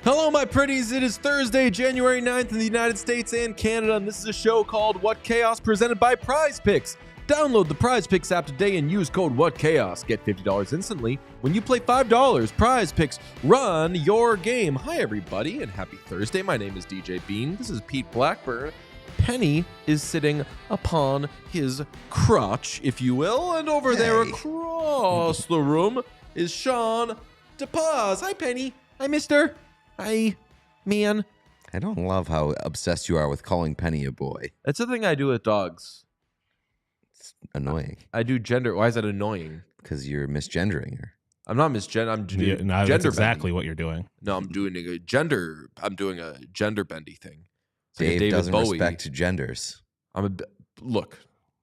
Hello, my pretties. It is Thursday, January 9th in the United States and Canada, and this is a show called What Chaos, presented by Prize Picks. Download the Prize Picks app today and use code WhatChaos. Get $50 instantly when you play $5. Prize Picks, run your game. Hi, everybody, and happy Thursday. My name is DJ Bean. This is Pete Blackburn. Penny is sitting upon his crotch, if you will, and over there across the room is Sean DePaz. Hi, Penny. Hi, mister. Hi, man. I don't love how obsessed you are with calling Penny a boy. That's the thing I do with dogs. It's annoying. I do gender. Why is that annoying? Because you're misgendering her. I'm not misgender. I'm doing gender. That's exactly what you're doing. No, I'm doing a gender. I'm doing a gender bendy thing. It's like Dave doesn't respect genders. Look.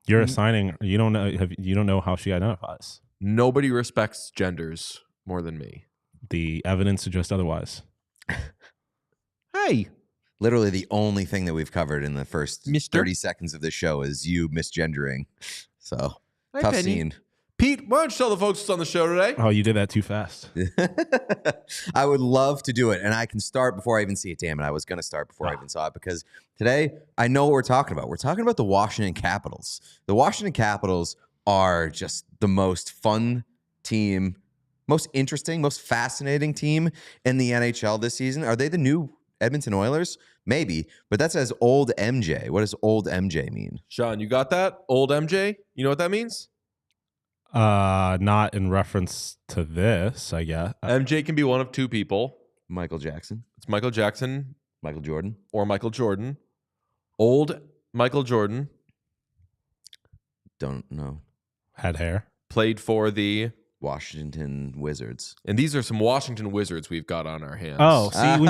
You're assigning. You don't know. You don't know how she identifies. Nobody respects genders more than me. The evidence suggests otherwise. Hey. Literally the only thing that we've covered in the first 30 seconds of this show is you misgendering. So, Hi, tough Penny. scene. Pete, why don't you tell the folks what's on the show today? Oh, you did that too fast. I would love to do it, and I can start before I even see it. Damn it, I was going to start before I even saw it, because today I know what we're talking about. We're talking about the Washington Capitals. The Washington Capitals are just the most fun team, most interesting, most fascinating team in the NHL this season. Are they the new Edmonton Oilers? Maybe, but that says old MJ. What does old MJ mean? Sean, you got that? Old MJ? You know what that means? Not in reference to this, I guess. MJ can be one of two people. Michael Jackson. It's Michael Jackson Michael Jordan. or Michael Jordan. Old Michael Jordan Don't know. Had hair. played for the... Washington Wizards. And these are some Washington Wizards we've got on our hands. Oh, see,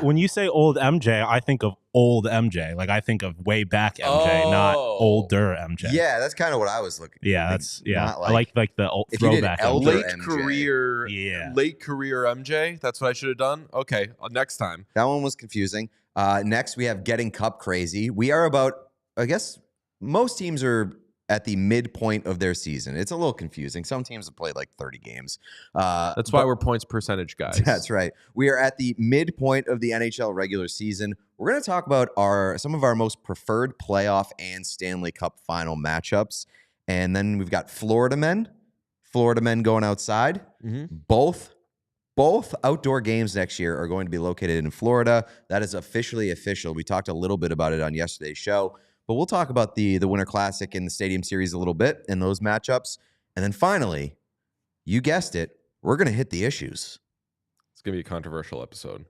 when you say old MJ, I think of old MJ. Like I think of way back MJ, not older MJ. Yeah, that's kind of what I was looking. Yeah, that's I like the old if you did throwback. elder late MJ. career, Yeah. late career MJ. That's what I should have done. Okay, next time. That one was confusing. Next, we have Getting Cup Crazy. We are about, I guess, most teams are at the midpoint of their season. It's a little confusing. Some teams have played like 30 games. That's why we're points percentage guys. That's right. We are at the midpoint of the NHL regular season. We're going to talk about some of our most preferred playoff and Stanley Cup final matchups. And then we've got Florida men going outside. Mm-hmm. Both outdoor games next year are going to be located in Florida. That is officially official. We talked a little bit about it on yesterday's show. But we'll talk about the Winter Classic and the Stadium Series a little bit and those matchups. And then finally, you guessed it, we're going to hit the issues. It's going to be a controversial episode.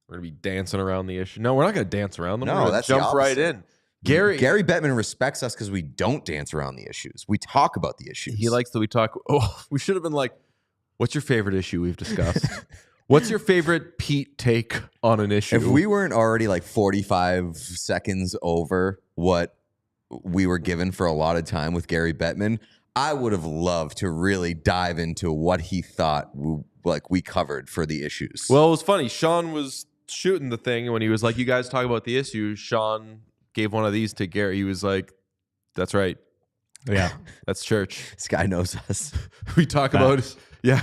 We're going to be dancing around the issue. No, we're not going to dance around them. No, we're going that's to the jump right opposite. in. Gary Bettman respects us because we don't dance around the issues. We talk about the issues. He likes that we talk. Oh, we should have been like, what's your favorite issue we've discussed? What's your favorite Pete take on an issue? If we weren't already like 45 seconds over what we were given for a lot of time with Gary Bettman, I would have loved to really dive into what he thought we covered for the issues. Well, it was funny. Sean was shooting the thing when he was like, you guys talk about the issue. Sean gave one of these to Gary. He was like, that's right. Yeah. That's church. This guy knows us. We talk about, yeah.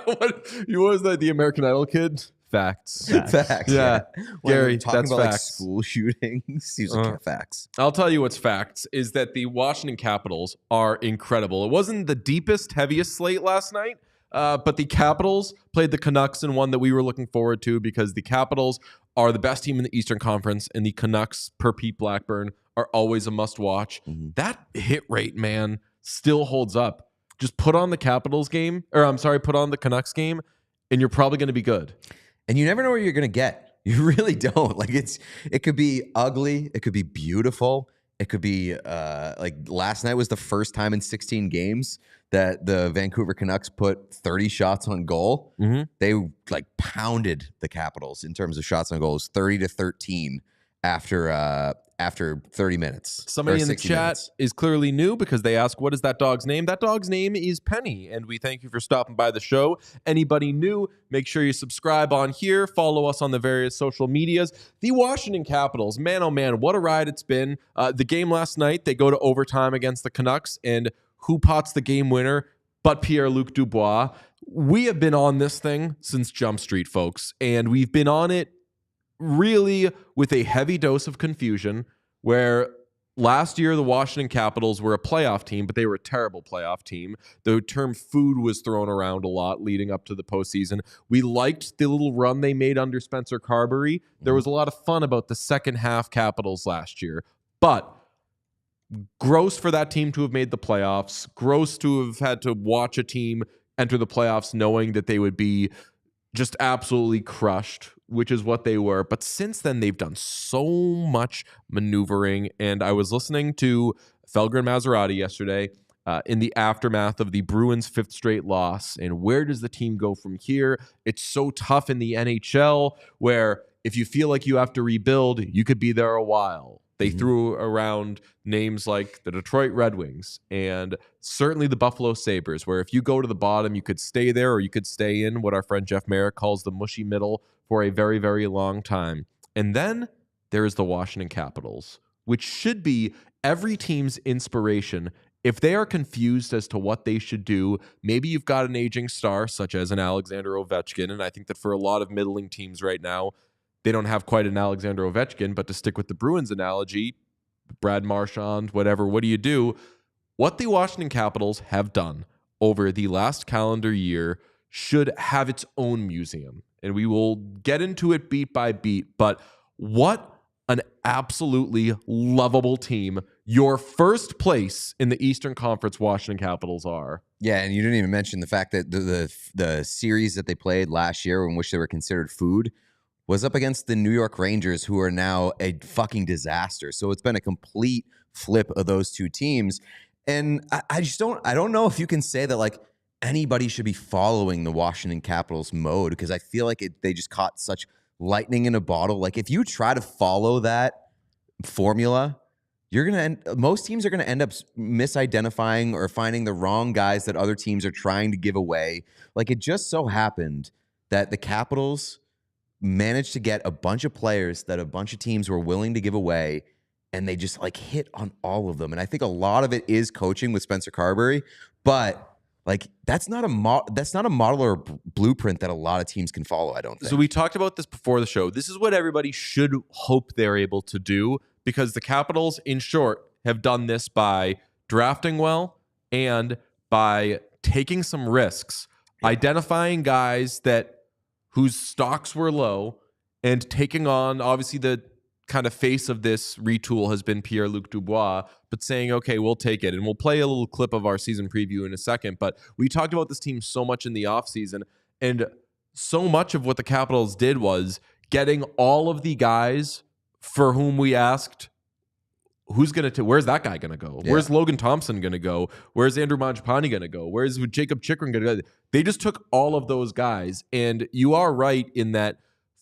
What was that? The American Idol kid? Facts. Facts. Yeah. When Gary, we're talking that's about like facts. school shootings. He's like, facts. I'll tell you what's facts is that the Washington Capitals are incredible. It wasn't the deepest, heaviest slate last night, but the Capitals played the Canucks in one that we were looking forward to because the Capitals are the best team in the Eastern Conference, and the Canucks, per Pete Blackburn, are always a must-watch. Mm-hmm. That hit rate, man, still holds up. Just put on the Capitals game, put on the Canucks game, and you're probably going to be good. And you never know what you're going to get. You really don't. Like it could be ugly. It could be beautiful. It could be like last night was the first time in 16 games that the Vancouver Canucks put 30 shots on goal. Mm-hmm. They like pounded the Capitals in terms of shots on goals, 30-13 after 30 minutes. Somebody in the chat is clearly new because they ask, what is that dog's name? That dog's name is Penny, and we thank you for stopping by the show. Anybody new, make sure you subscribe on here, follow us on the various social medias. The Washington Capitals, man, oh man, what a ride it's been. The game last night, they go to overtime against the Canucks, and who pots the game winner but Pierre-Luc Dubois? We have been on this thing since Jump Street, folks, and we've been on it really with a heavy dose of confusion, where last year the Washington Capitals were a playoff team, but they were a terrible playoff team. The term food was thrown around a lot leading up to the postseason. We liked the little run they made under Spencer Carberry. There was a lot of fun about the second half Capitals last year, but gross for that team to have made the playoffs, gross to have had to watch a team enter the playoffs knowing that they would be just absolutely crushed, which is what they were. But since then, they've done so much maneuvering. And I was listening to Felger and Maserati yesterday in the aftermath of the Bruins' fifth straight loss. And where does the team go from here? It's so tough in the NHL where if you feel like you have to rebuild, you could be there a while. They threw around names like the Detroit Red Wings and certainly the Buffalo Sabres, where if you go to the bottom, you could stay there or you could stay in what our friend Jeff Merrick calls the mushy middle for a very, very long time. And then there is the Washington Capitals, which should be every team's inspiration. If they are confused as to what they should do, maybe you've got an aging star such as an Alexander Ovechkin, and I think that for a lot of middling teams right now, they don't have quite an Alexander Ovechkin, but to stick with the Bruins analogy, Brad Marchand, whatever, what do you do? What the Washington Capitals have done over the last calendar year should have its own museum. And we will get into it beat by beat, but what an absolutely lovable team your first place in the Eastern Conference Washington Capitals are. Yeah, and you didn't even mention the fact that the series that they played last year in which they were considered food was up against the New York Rangers, who are now a fucking disaster. So it's been a complete flip of those two teams. And I don't know if you can say that like anybody should be following the Washington Capitals mode, because I feel like they just caught such lightning in a bottle. Like if you try to follow that formula, most teams are going to end up misidentifying or finding the wrong guys that other teams are trying to give away. Like it just so happened that the Capitals managed to get a bunch of players that a bunch of teams were willing to give away, and they just like hit on all of them. And I think a lot of it is coaching with Spencer Carberry, but like that's not a model or blueprint that a lot of teams can follow, I don't think. So we talked about this before the show. This is what everybody should hope they're able to do, because the Capitals, in short, have done this by drafting well and by taking some risks, identifying guys whose stocks were low, and taking on, obviously, the kind of face of this retool has been Pierre-Luc Dubois, but saying, okay, we'll take it. And we'll play a little clip of our season preview in a second. But we talked about this team so much in the offseason, and so much of what the Capitals did was getting all of the guys for whom we asked, where's that guy going to go? Yeah. Where's Logan Thompson going to go? Where's Andrew Mangiapane going to go? Where's Jacob Chychrun going to go? They just took all of those guys. And you are right in that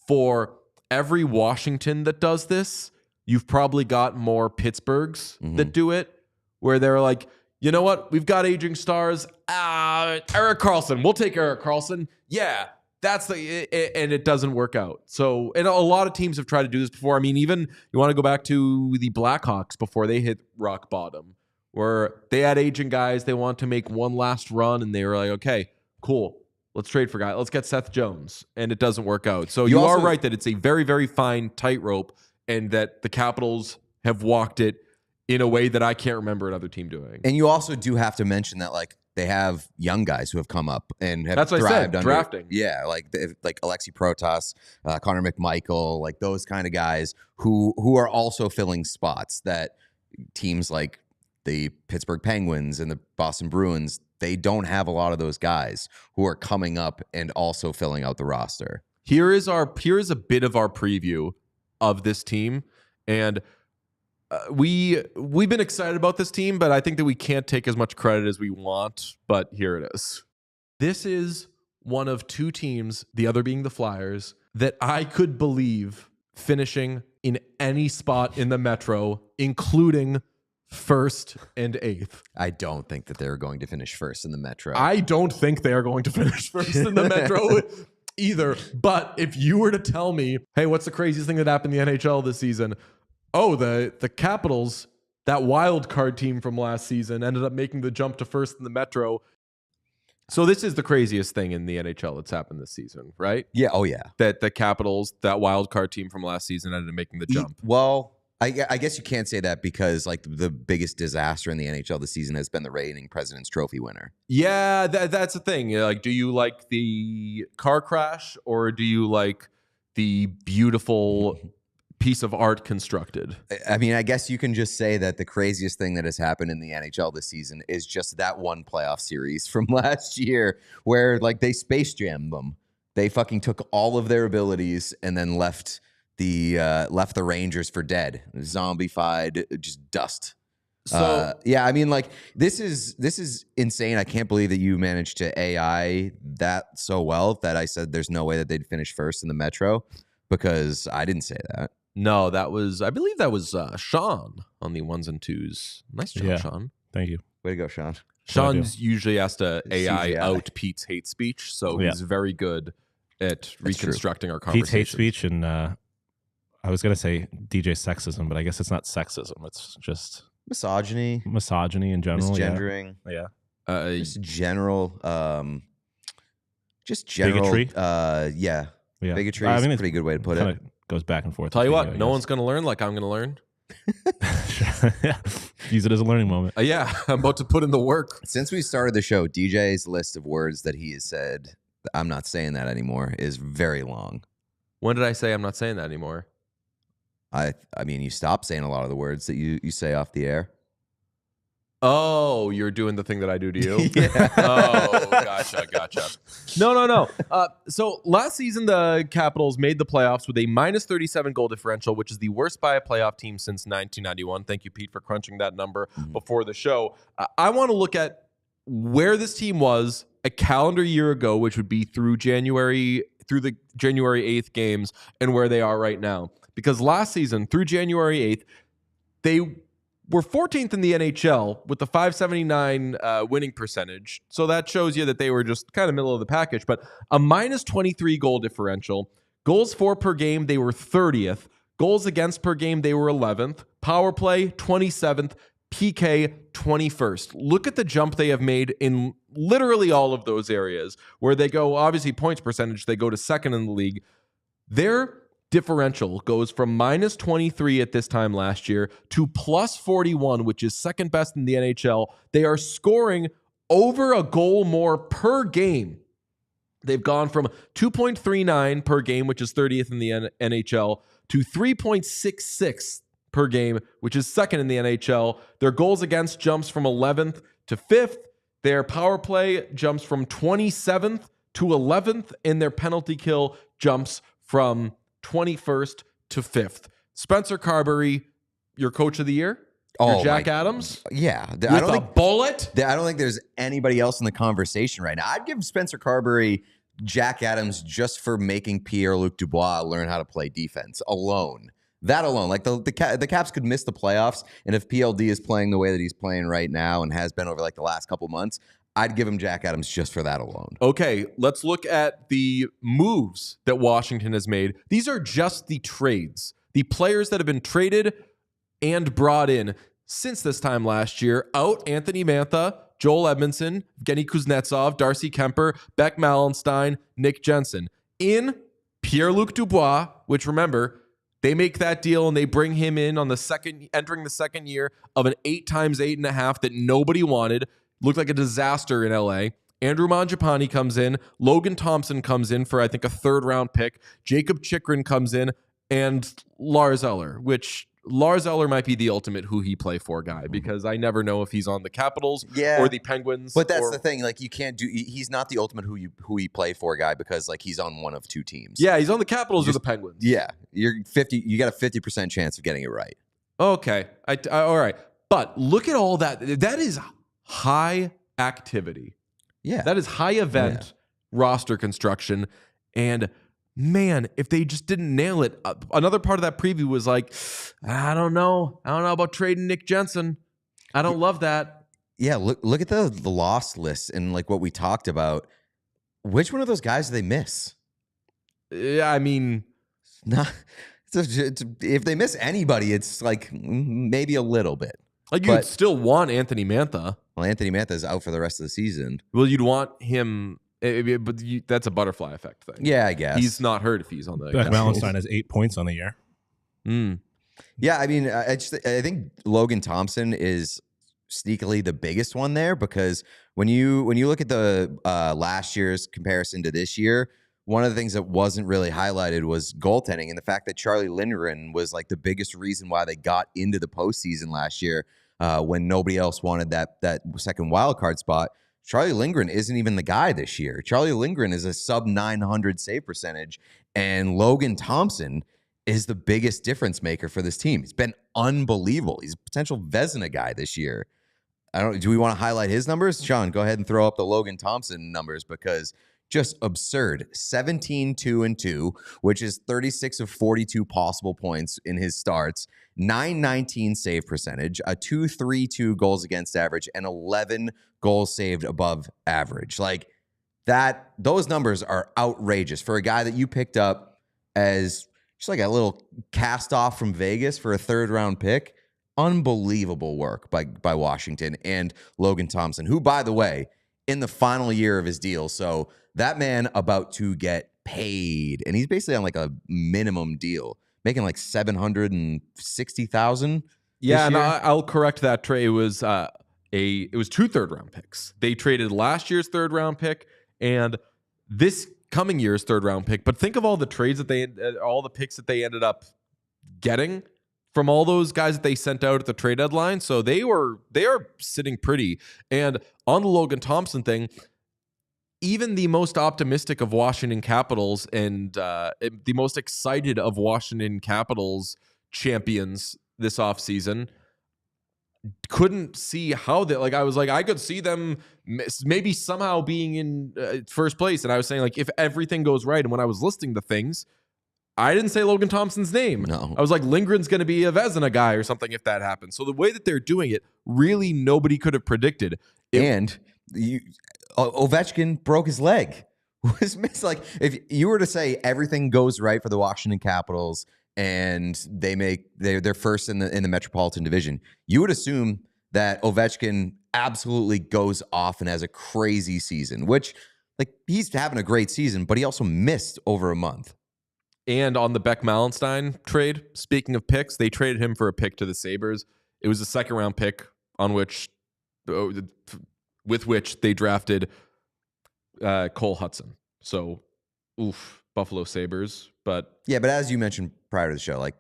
for every Washington that does this, you've probably got more Pittsburghs that do it, where they're like, you know what? We've got aging stars. Erik Karlsson. We'll take Erik Karlsson. Yeah. And it doesn't work out. So, and a lot of teams have tried to do this before. I mean, even you want to go back to the Blackhawks before they hit rock bottom, where they had aging guys. They want to make one last run, and they were like, okay, cool. Let's trade for guys. Let's get Seth Jones. And it doesn't work out. So you are right that it's a very, very fine tightrope, and that the Capitals have walked it in a way that I can't remember another team doing. And you also do have to mention that, like, they have young guys who have come up and have thrived under drafting. Yeah, like Alexi Protas, Connor McMichael, like those kind of guys who are also filling spots that teams like the Pittsburgh Penguins and the Boston Bruins, they don't have a lot of those guys who are coming up and also filling out the roster. Here is a bit of our preview of this team, and we've been excited about this team, but I think that we can't take as much credit as we want. But here it is. This is one of two teams, the other being the Flyers, that I could believe finishing in any spot in the Metro, including first and eighth. I don't think that they're going to finish first in the Metro. I don't think they are going to finish first in the Metro either. But if you were to tell me, hey, what's the craziest thing that happened in the NHL this season? Oh, the Capitals, that wild card team from last season, ended up making the jump to first in the Metro. So this is the craziest thing in the NHL that's happened this season, right? Yeah. Oh, yeah. That the Capitals, that wild card team from last season, ended up making the jump. Well, I guess you can't say that because like the biggest disaster in the NHL this season has been the reigning President's Trophy winner. Yeah, that's the thing. Like, do you like the car crash or do you like the beautiful piece of art constructed? I mean, I guess you can just say that the craziest thing that has happened in the NHL this season is just that one playoff series from last year where like they space jammed them. They fucking took all of their abilities and then left the Rangers for dead, zombified, just dust. So yeah, I mean, like this is insane. I can't believe that you managed to AI that so well that I said there's no way that they'd finish first in the Metro, because I didn't say that. no, I believe that was Sean on the ones and twos. Nice job, Sean. Thank you. Way to go, Sean. Sean's usually has to AI CGI. out Pete's hate speech, so he's very good at reconstructing our conversation. Pete's hate speech and I was going to say DJ sexism, but I guess it's not sexism. It's just Misogyny in general. misgendering. Yeah. Just general Bigotry. Yeah. Yeah. Bigotry I is mean, a pretty good way to put it. Goes back and forth. Tell you between what, I no guess. one's going to learn like I'm going to learn. Use it as a learning moment. Yeah, I'm about to put in the work. Since we started the show, DJ's list of words that he has said, I'm not saying that anymore, is very long. When did I say I'm not saying that anymore? I mean, you stopped saying a lot of the words that you say off the air. Oh, you're doing the thing that I do to you? Yeah. Oh, gotcha. No. So last season, the Capitals made the playoffs with a minus 37 goal differential, which is the worst by a playoff team since 1991. Thank you, Pete, for crunching that number before the show. I want to look at where this team was a calendar year ago, which would be through the January 8th games, and where they are right now. Because last season, through January 8th, they were 14th in the NHL with the .579 winning percentage. So that shows you that they were just kind of middle of the package. But a minus 23 goal differential. Goals for per game, they were 30th. Goals against per game, they were 11th. Power play, 27th. PK, 21st. Look at the jump they have made in literally all of those areas where they go, obviously points percentage, they go to second in the league. Their differential goes from minus 23 at this time last year to plus 41, which is second best in the NHL. They are scoring over a goal more per game. They've gone from 2.39 per game, which is 30th in the NHL, to 3.66 per game, which is second in the NHL. Their goals against jumps from 11th to 5th. Their power play jumps from 27th to 11th, and their penalty kill jumps from 21st to 5th. Spencer Carberry, your coach of the year? Your Jack Adams? Yeah. I don't think bullet? I don't think there's anybody else in the conversation right now. I'd give Spencer Carberry Jack Adams just for making Pierre-Luc Dubois learn how to play defense alone. That alone. Like the Caps could miss the playoffs, and if PLD is playing the way that he's playing right now and has been over like the last couple months, I'd give him Jack Adams just for that alone. Okay, let's look at the moves that Washington has made. These are just the trades. The players that have been traded and brought in since this time last year. Out Anthony Mantha, Joel Edmondson, Evgeny Kuznetsov, Darcy Kemper, Beck Malenstein, Nick Jensen. In Pierre-Luc Dubois, which remember, they make that deal and they bring him in on entering the second year of an 8 times 8.5 that nobody wanted. Looked like a disaster in LA. Andrew Mangiapane comes in. Logan Thompson comes in for, I think, a 3rd-round pick. Jacob Chikrin comes in. And Lars Eller, which Lars Eller might be the ultimate who he play for guy because I never know if he's on the Capitals or the Penguins. But that's the thing. Like, you can't do. He's not the ultimate who he play for guy because like he's on one of two teams. Yeah, he's on the Capitals or the Penguins. Yeah, you're 50. You got a 50% chance of getting it right. Okay, all right. But look at all that. That is high activity. Yeah, that is high event roster construction. And man, if they just didn't nail it, another part of that preview was like, I don't know about trading Nick Jensen. I don't love that. Yeah, look at the loss list and like what we talked about. Which one of those guys do they miss? Yeah, I mean, if they miss anybody, it's like maybe a little bit. Like you'd still want Anthony Mantha. Well, Anthony Mantha is out for the rest of the season. Well, you'd want him. But that's a butterfly effect thing. Yeah, I guess. He's not hurt if he's on the... Beck Valentine has 8 points on the year. Yeah, I mean, I think Logan Thompson is sneakily the biggest one there because when you look at the last year's comparison to this year, one of the things that wasn't really highlighted was goaltending and the fact that Charlie Lindgren was like the biggest reason why they got into the postseason last year when nobody else wanted that second wild card spot. Charlie Lindgren isn't even the guy this year. Charlie Lindgren is a sub-900 save percentage, and Logan Thompson is the biggest difference maker for this team. He's been unbelievable. He's a potential Vezina guy this year. Do we want to highlight his numbers? Sean, go ahead and throw up the Logan Thompson numbers because just absurd. 17-2-2, which is 36 of 42 possible points in his starts, 919 save percentage, a 2.32 goals against average, and 11 goals saved above average. Like that, those numbers are outrageous for a guy that you picked up as just like a little cast off from Vegas for a third-round pick. Unbelievable work by Washington and Logan Thompson, who, by the way, in the final year of his deal. So that man about to get paid, and he's basically on like a minimum deal, making like $760,000. Yeah, and I'll correct that. Trey, it was 2 third-round picks. They traded last year's third-round pick and this coming year's third-round pick. But think of all the trades that all the picks that they ended up getting from all those guys that they sent out at the trade deadline. So they are sitting pretty. And on the Logan Thompson thing, even the most optimistic of Washington Capitals and the most excited of Washington Capitals champions this offseason couldn't see how they, like, I was like, I could see them maybe somehow being in first place. And I was saying, like, if everything goes right, and when I was listing the things, I didn't say Logan Thompson's name. No. I was like, Lindgren's going to be a Vezina guy or something if that happens. So the way that they're doing it, really nobody could have predicted. Ovechkin broke his leg. Was missed. Like, if you were to say everything goes right for the Washington Capitals and they're first in the Metropolitan Division, you would assume that Ovechkin absolutely goes off and has a crazy season, which, like, he's having a great season, but he also missed over a month. And on the Beck Malenstein trade, speaking of picks, they traded him for a pick to the Sabres. It was a second-round pick with which they drafted Cole Hudson. So, Buffalo Sabres. But yeah, but as you mentioned prior to the show, like,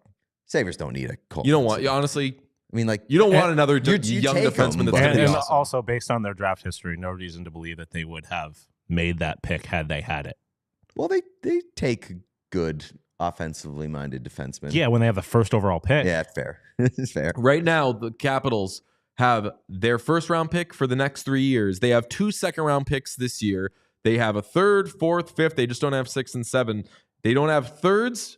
Sabres don't need a Cole. You don't want, honestly. I mean, like, you don't want another young them, defenseman that's going to be and awesome. Also, based on their draft history, no reason to believe that they would have made that pick had they had it. Well, they take good offensively minded defensemen. Yeah, when they have the first overall pick. Yeah, fair. It's fair. Right now, the Capitals have their first round pick for the next 3 years. They have 2 second round picks this year. They have a third, fourth, fifth. They just don't have 6 and 7. They don't have thirds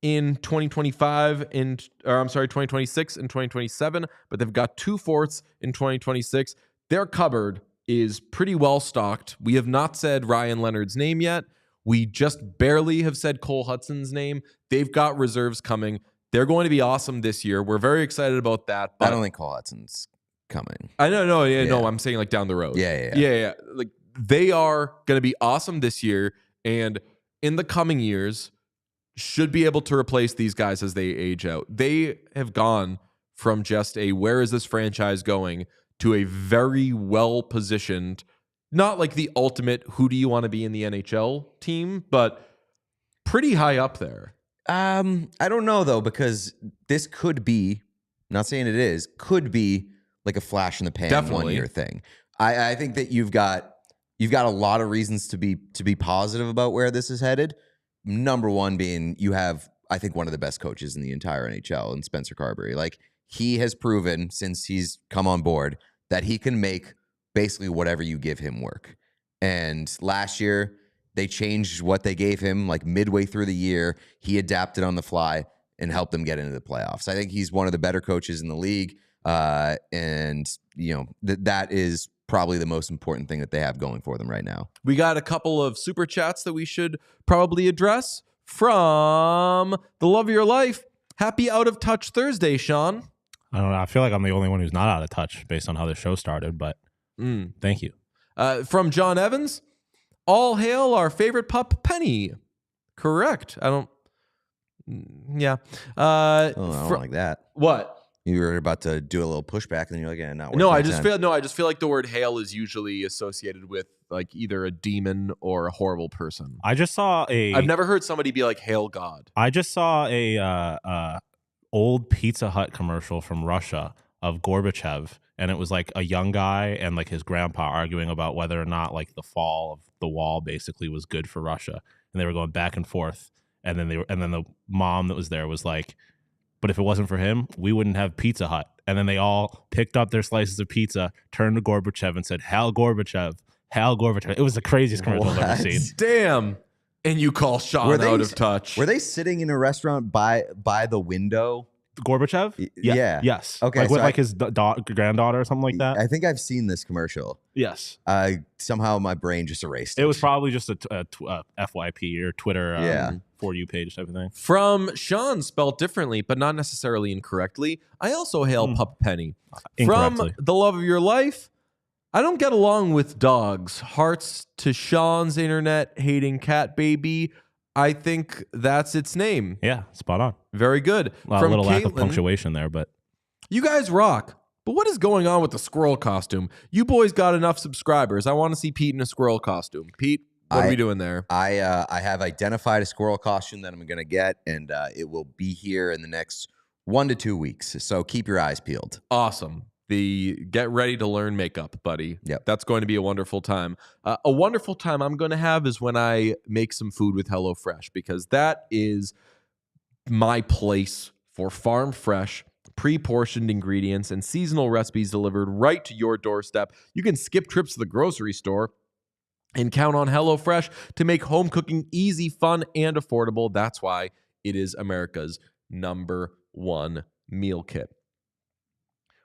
in 2025 2026 and 2027, but they've got 2 fourths in 2026. Their cupboard is pretty well stocked. We have not said Ryan Leonard's name yet. We just barely have said Cole Hudson's name. They've got reserves coming. They're going to be awesome this year. We're very excited about that. But I don't think Cole Hudson's coming. I know, no, I'm saying like down the road. Yeah. Like, they are going to be awesome this year, and in the coming years should be able to replace these guys as they age out. They have gone from just a where is this franchise going to a very well positioned, not like the ultimate who do you want to be in the NHL team, but pretty high up there. I don't know though, because this could be, not saying it is, could be like a flash in the pan Definitely. 1 year thing. I think that you've got a lot of reasons to be positive about where this is headed. Number one being you have, I think, one of the best coaches in the entire NHL in Spencer Carberry. Like, he has proven since he's come on board that he can make basically whatever you give him work. And last year they changed what they gave him like midway through the year. He adapted on the fly and helped them get into the playoffs. I think he's one of the better coaches in the league. And you know, that is probably the most important thing that they have going for them right now. We got a couple of super chats that we should probably address from the love of your life. Happy Out of Touch Thursday, Sean. I don't know. I feel like I'm the only one who's not out of touch based on how the show started, but thank you. From John Evans, all hail our favorite pup, Penny. Correct. I don't. Yeah. I don't like that. What? You were about to do a little pushback, and then you're like, "Yeah, not worth No, my I just time." feel like the word hail is usually associated with like either a demon or a horrible person. I've never heard somebody be like, "Hail God." I just saw a old Pizza Hut commercial from Russia of Gorbachev, and it was like a young guy and like his grandpa arguing about whether or not like the fall of the wall basically was good for Russia, and they were going back and forth, and then the mom that was there was like, but if it wasn't for him, we wouldn't have Pizza Hut. And then they all picked up their slices of pizza, turned to Gorbachev and said, "Hail Gorbachev, hail Gorbachev." It was the craziest commercial I've ever seen. Damn. And you call Sean out of touch. Were they sitting in a restaurant by the window? Gorbachev? Yeah. Yes. Okay, Like with so like his granddaughter or something like that? I think I've seen this commercial. Yes. Somehow my brain just erased it. It was probably just a FYP or Twitter For You page type of thing. From Sean, spelled differently, but not necessarily incorrectly. I also hail Pup Penny. From the love of your life, I don't get along with dogs. Hearts to Sean's internet hating cat baby. I think that's its name. Yeah, spot on. Very good. A little lack of punctuation there, but you guys rock. But what is going on with the squirrel costume? You boys got enough subscribers. I want to see Pete in a squirrel costume. Pete, what are we doing there? I have identified a squirrel costume that I'm going to get, and it will be here in the next 1 to 2 weeks. So keep your eyes peeled. Awesome. Get ready to learn makeup, buddy. Yep. That's going to be a wonderful time. A wonderful time I'm going to have is when I make some food with HelloFresh, because that is my place for farm fresh, pre-portioned ingredients and seasonal recipes delivered right to your doorstep. You can skip trips to the grocery store and count on HelloFresh to make home cooking easy, fun, and affordable. That's why it is America's #1 meal kit.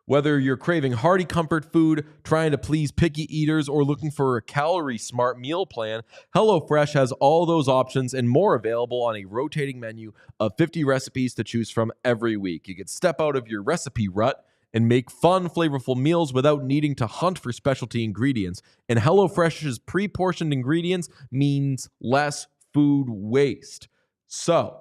Whether you're craving hearty comfort food, trying to please picky eaters, or looking for a calorie-smart meal plan, HelloFresh has all those options and more available on a rotating menu of 50 recipes to choose from every week. You can step out of your recipe rut and make fun, flavorful meals without needing to hunt for specialty ingredients. And HelloFresh's pre-portioned ingredients means less food waste. So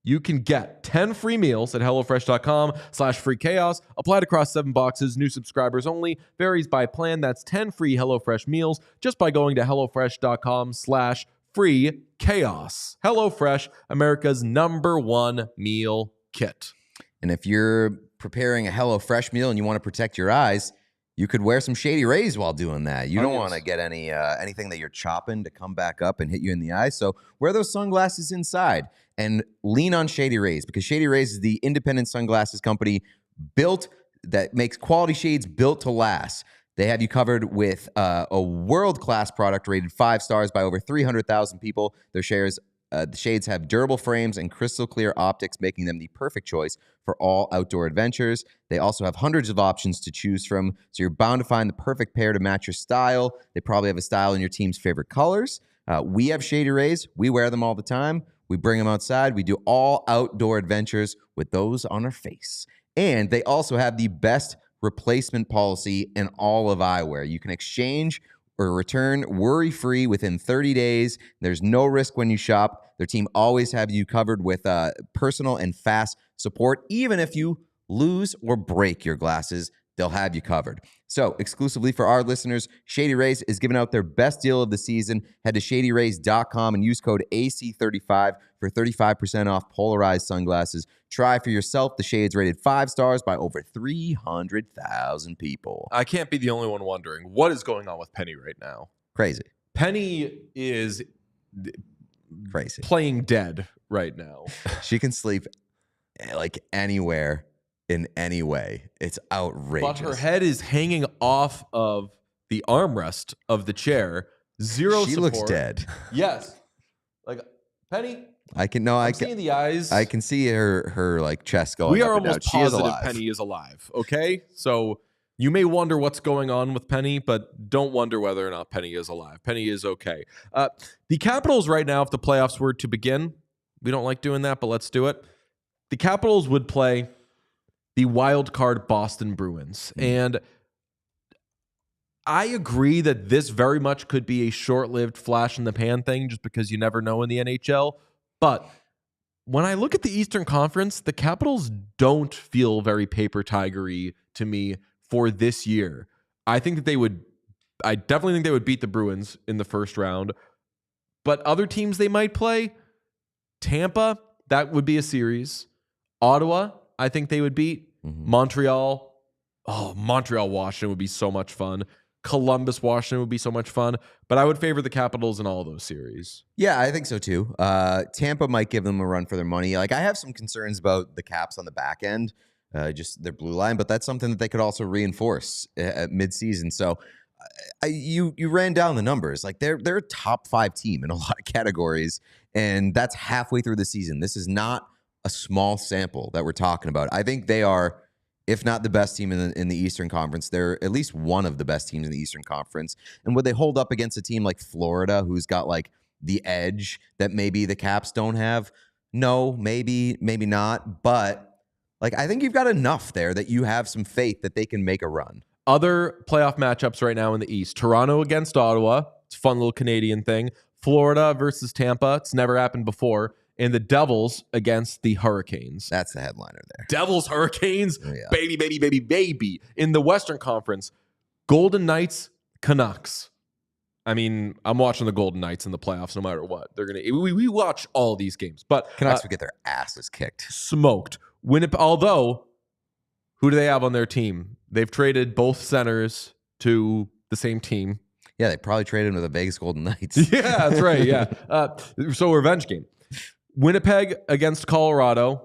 you can get 10 free meals at HelloFresh.com/freechaos. Applied across 7 boxes. New subscribers only. Varies by plan. That's 10 free HelloFresh meals just by going to HelloFresh.com/freechaos. HelloFresh, America's #1 meal kit. And if you're preparing a HelloFresh meal and you want to protect your eyes, you could wear some Shady Rays while doing that. You don't want to get anything that you're chopping to come back up and hit you in the eye. So wear those sunglasses inside and lean on Shady Rays, because Shady Rays is the independent sunglasses company that makes quality shades built to last. They have you covered with a world-class product rated 5 stars by over 300,000 people. The shades have durable frames and crystal clear optics, making them the perfect choice for all outdoor adventures. They also have hundreds of options to choose from, so you're bound to find the perfect pair to match your style. They probably have a style in your team's favorite colors. We have Shady Rays. We wear them all the time. We bring them outside. We do all outdoor adventures with those on our face. And they also have the best replacement policy in all of eyewear. You can exchange or return worry-free within 30 days. There's no risk when you shop. Their team always have you covered with personal and fast support. Even if you lose or break your glasses, they'll have you covered. So exclusively for our listeners, Shady Rays is giving out their best deal of the season. Head to shadyrays.com and use code AC35 for 35% off polarized sunglasses. Try for yourself. The shades rated 5 stars by over 300,000 people. I can't be the only one wondering what is going on with Penny right now. Crazy. Penny is Crazy. playing dead right now. She can sleep like anywhere in any way. It's outrageous. But her head is hanging off of the armrest of the chair. Zero She support. looks dead. Yes. Like, Penny, I can see the eyes. I can see her like chest going. We are up and down. almost She is positive alive. Penny is alive. Okay? So you may wonder what's going on with Penny, but don't wonder whether or not Penny is alive. Penny is okay. The Capitals right now, if the playoffs were to begin, we don't like doing that, but let's do it. The Capitals would play the wild card Boston Bruins. And I agree that this very much could be a short-lived flash in the pan thing just because you never know in the NHL. But when I look at the Eastern Conference, the Capitals don't feel very paper tigery to me for this year. I definitely think they would beat the Bruins in the first round. But other teams they might play, Tampa, that would be a series. Ottawa, I think they would beat. Montreal, Washington would be so much fun. Columbus, Washington would be so much fun. But I would favor the Capitals in all those series. Yeah, I think so too. Tampa might give them a run for their money. Like, I have some concerns about the Caps on the back end, just their blue line, but that's something that they could also reinforce at midseason. So you ran down the numbers. Like, they're a top 5 team in a lot of categories, and that's halfway through the season. This is not a small sample that we're talking about. I think they are, if not the best team in the Eastern Conference, they're at least one of the best teams in the Eastern Conference. And would they hold up against a team like Florida, who's got like the edge that maybe the Caps don't have? No, maybe not. But like, I think you've got enough there that you have some faith that they can make a run. Other playoff matchups right now in the East: Toronto against Ottawa. It's a fun little Canadian thing. Florida versus Tampa. It's never happened before. And the Devils against the Hurricanes. That's the headliner there. Devils, Hurricanes, Oh, yeah. baby, baby, baby, baby. In the Western Conference, Golden Knights, Canucks. I mean, I'm watching the Golden Knights in the playoffs no matter what. They're gonna. We watch all these games, but Canucks would get their asses kicked. smoked. Although, who do they have on their team? They've traded both centers to the same team. Yeah, they probably traded him to the Vegas Golden Knights. Yeah, that's right. Yeah. So revenge game. Winnipeg against Colorado.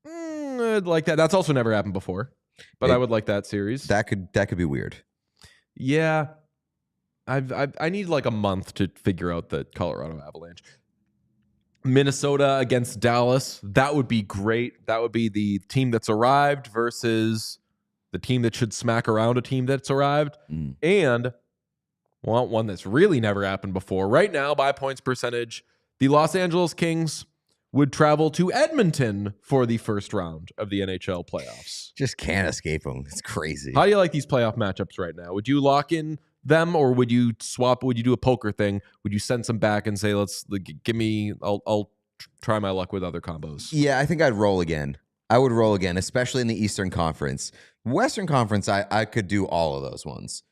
I'd like that. That's also never happened before, but I would like that series. That could be weird. Yeah. I need like a month to figure out the Colorado Avalanche. Minnesota against Dallas. That would be great. That would be the team that's arrived versus the team that should smack around a team that's arrived. And one that's really never happened before. Right now, by points percentage, the Los Angeles Kings would travel to Edmonton for the first round of the NHL playoffs. Just can't escape them. It's crazy. How do you like these playoff matchups right now? Would you lock in them, or would you swap? Would you do a poker thing? Would you send some back and say, give me, I'll try my luck with other combos? Yeah, I think I'd roll again. I would roll again, especially in the Eastern Conference. Western Conference, I could do all of those ones.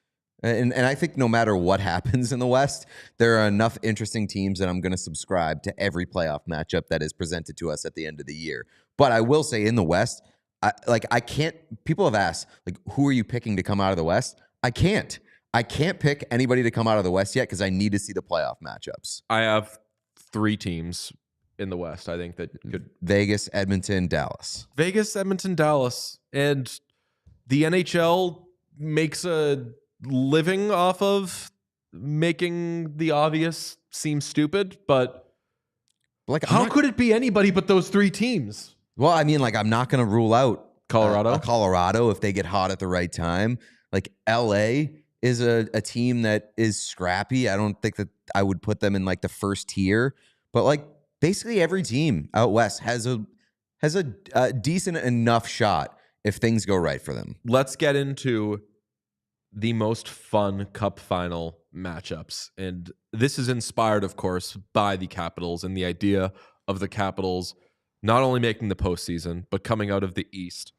And I think no matter what happens in the West, there are enough interesting teams that I'm going to subscribe to every playoff matchup that is presented to us at the end of the year. But I will say in the West, I can't. People have asked, like, who are you picking to come out of the West? I can't pick anybody to come out of the West yet because I need to see the playoff matchups. I have 3 teams in the West. I think that could Vegas, Edmonton, Dallas. Vegas, Edmonton, Dallas, and the NHL makes a living off of making the obvious seem stupid, but Like, how could it be anybody but those 3 teams? Well, I mean, like, I'm not going to rule out Colorado. Colorado if they get hot at the right time. Like, LA is a team that is scrappy. I don't think that I would put them in like the first tier, but like basically every team out west has a decent enough shot if things go right for them. Let's get into the most fun Cup final matchups. And this is inspired, of course, by the Capitals and the idea of the Capitals not only making the postseason, but coming out of the East.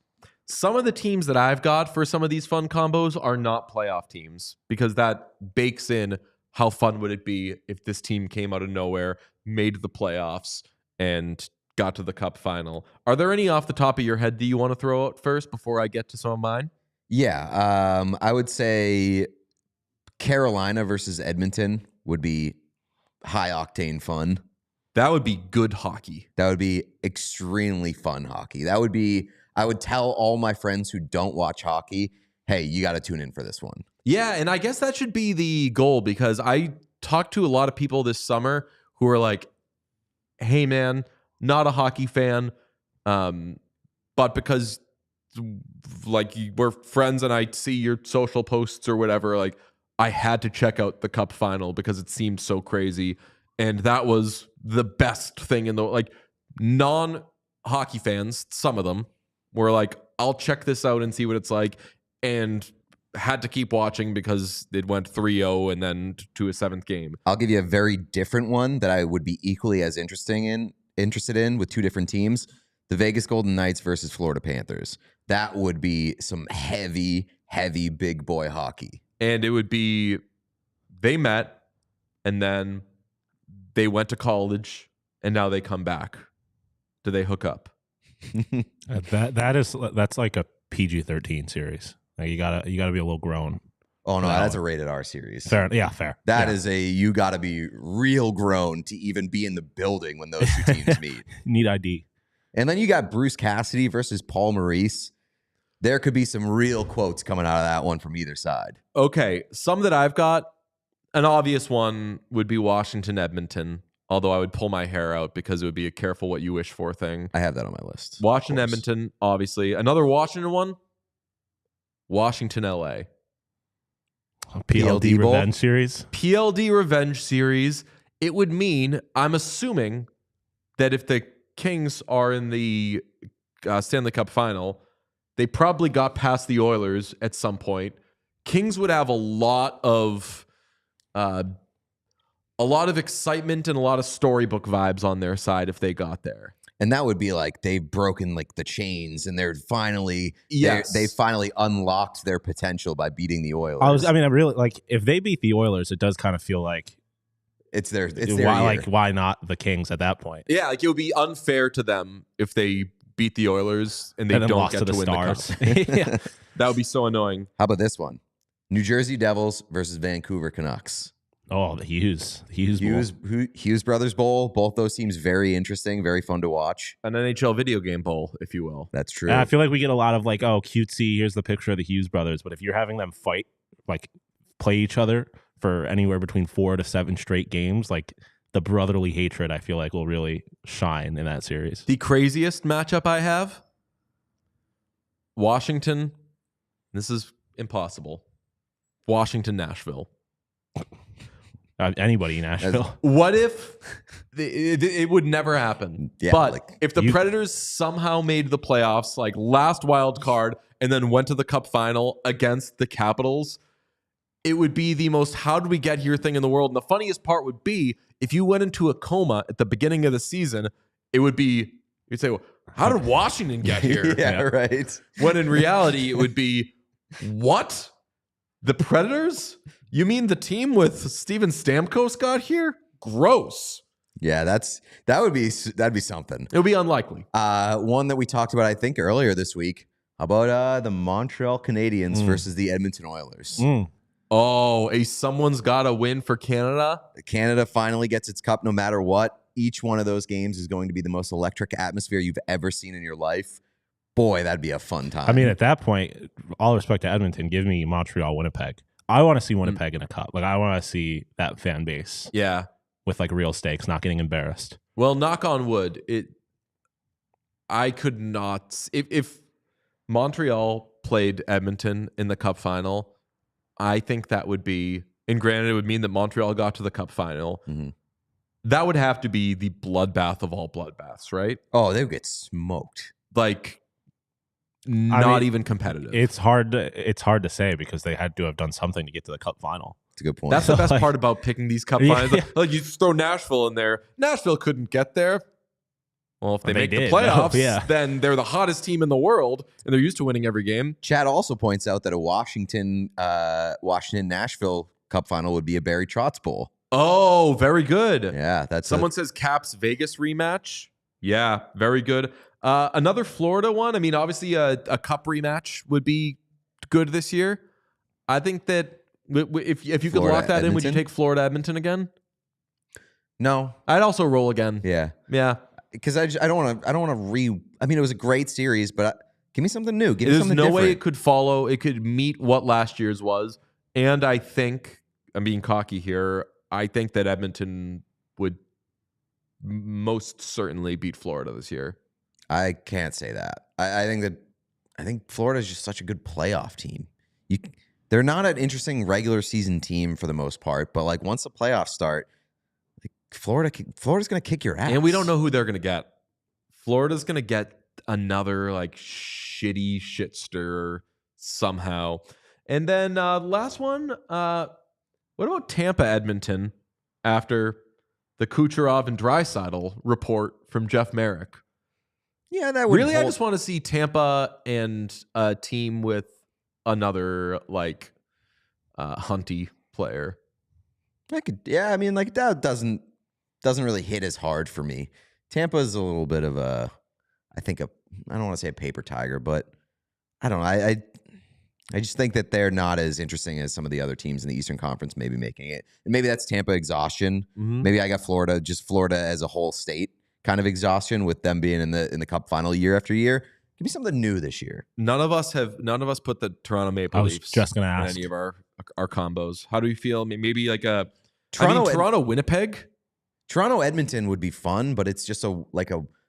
Some of the teams that I've got for some of these fun combos are not playoff teams because that bakes in how fun would it be if this team came out of nowhere, made the playoffs, and got to the cup final. Are there any off the top of your head that you want to throw out first before I get to some of mine? Yeah, I would say Carolina versus Edmonton would be high octane fun. That would be good hockey. That would be extremely fun hockey. That would be, I would tell all my friends who don't watch hockey, hey, you got to tune in for this one. Yeah, and I guess that should be the goal because I talked to a lot of people this summer who are like, hey, man, not a hockey fan, but because like we're friends and I see your social posts or whatever, like I had to check out the cup final because it seemed so crazy. And that was the best thing in the, like, non-hockey fans, some of them were like, I'll check this out and see what it's like, and had to keep watching because it went 3-0 and then to a seventh game. I'll give you a very different one that I would be equally as interested in with two different teams. The Vegas Golden Knights versus Florida Panthers. That would be some heavy, heavy big boy hockey. And it would be, they met and then they went to college and now they come back. Do they hook up? That's like a PG-13 series. Like you gotta be a little grown. Oh no, that's a rated R series. Fair. That is you gotta be real grown to even be in the building when those two teams meet. Need ID. And then you got Bruce Cassidy versus Paul Maurice. There could be some real quotes coming out of that one from either side. Okay, some that I've got, an obvious one would be Washington, Edmonton. Although I would pull my hair out because it would be a careful what you wish for thing. I have that on my list. Washington, Edmonton, obviously. Another Washington one, Washington, LA. PLD Revenge Series. PLD Revenge Series. It would mean, I'm assuming, that if the Kings are in the Stanley Cup final, they probably got past the Oilers at some point. Kings would have a lot of excitement and a lot of storybook vibes on their side if they got there. And that would be like they've broken like the chains and they're finally they finally unlocked their potential by beating the Oilers. I really like if they beat the Oilers, it does kind of feel like it's their why, year. Like why not the Kings at that point? Yeah, like it would be unfair to them if they beat the Oilers and they don't get to win Stars. the cup. Yeah. That would be so annoying. How about this one? New Jersey Devils versus Vancouver Canucks. Oh, the Hughes Brothers Bowl. Both those teams very interesting, very fun to watch. An NHL video game bowl, if you will. That's true. I feel like we get a lot of like, oh, cutesy, here's the picture of the Hughes brothers. But if you're having them fight, like play each other for anywhere between 4 to 7 straight games, like the brotherly hatred, I feel like will really shine in that series. The craziest matchup I have, Washington. This is impossible. Washington, Nashville. Anybody in Nashville. What if it would never happen? Yeah, but like, if the Predators somehow made the playoffs, like last wild card, and then went to the Cup final against the Capitals, it would be the most how did we get here thing in the world. And the funniest part would be if you went into a coma at the beginning of the season, it would be, you'd say, well, how did Washington get here? Yeah, right. When in reality, it would be, what? The Predators? You mean the team with Steven Stamkos got here? Gross. Yeah, that'd be something. It would be unlikely. One that we talked about, I think, earlier this week. How about the Montreal Canadiens versus the Edmonton Oilers? Oh, someone's got to win for Canada. Canada finally gets its cup no matter what. Each one of those games is going to be the most electric atmosphere you've ever seen in your life. Boy, that'd be a fun time. I mean, at that point, all respect to Edmonton, give me Montreal, Winnipeg. I want to see Winnipeg in a cup. Like, I want to see that fan base. Yeah. With like real stakes, not getting embarrassed. Well, knock on wood. I could not. If Montreal played Edmonton in the cup final, I think that would be, and granted, it would mean that Montreal got to the cup final. Mm-hmm. That would have to be the bloodbath of all bloodbaths, right? Oh, they would get smoked. Like, not even competitive. It's hard to say because they had to have done something to get to the cup final. That's a good point. That's the best part about picking these cup finals. Like, you just throw Nashville in there. Nashville couldn't get there. Well, if they Well, make they the did. playoffs, Yeah. then they're the hottest team in the world, and they're used to winning every game. Chad also points out that a Washington-Nashville Cup final would be a Barry Trotz Bowl. Oh, very good. Yeah, that's Someone says Caps Vegas rematch. Yeah, very good. Another Florida one. I mean, obviously a cup rematch would be good this year. I think that if you could Florida, lock that in, would you Edmonton? take Florida Edmonton again? No. I'd also roll again. Yeah. Yeah. Because I don't want to I mean, it was a great series, but give me something new. Give me There's something no way different. it could follow. It could meet what last year's was. And I think, I'm being cocky here, I think that Edmonton would most certainly beat Florida this year. I can't say that. I think Florida is just such a good playoff team. They're not an interesting regular season team for the most part, but like once the playoffs start, like Florida's going to kick your ass. And we don't know who they're going to get. Florida's going to get another like shitty shit stirrer somehow. And then last one, what about Tampa Edmonton after the Kucherov and Draisaitl report from Jeff Merrick? Yeah, that would Really, I just want to see Tampa and a team with another like Hunty player. I mean, like that doesn't really hit as hard for me. Tampa's a little bit of I don't want to say a paper tiger, but I don't know. I just think that they're not as interesting as some of the other teams in the Eastern Conference maybe making it. And maybe that's Tampa exhaustion. Mm-hmm. Maybe I got Florida as a whole state kind of exhaustion with them being in the cup final year after year. Give me something new this year. None of us put the Toronto Maple I was Leafs just gonna in ask. any of our combos. How do you feel? I mean, maybe like Toronto Winnipeg. Toronto Edmonton would be fun, but it's just a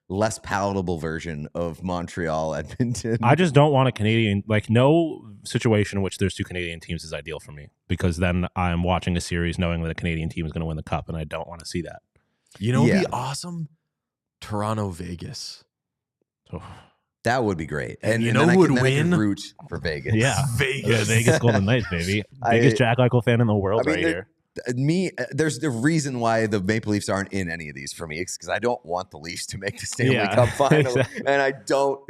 less palatable version of Montreal Edmonton. I just don't want a Canadian, like no situation in which there's two Canadian teams is ideal for me, because then I'm watching a series knowing that a Canadian team is going to win the cup, and I don't want to see that. You know, it'd be awesome. Toronto Vegas. So, That would be great. And you and know then who I can, would then I can win? root for Vegas. yeah, Vegas. Vegas Golden Knights, baby. Biggest Jack Eichel fan in the world right here. There's the reason why the Maple Leafs aren't in any of these for me. It's because I don't want the Leafs to make the Stanley Cup final. Exactly. And I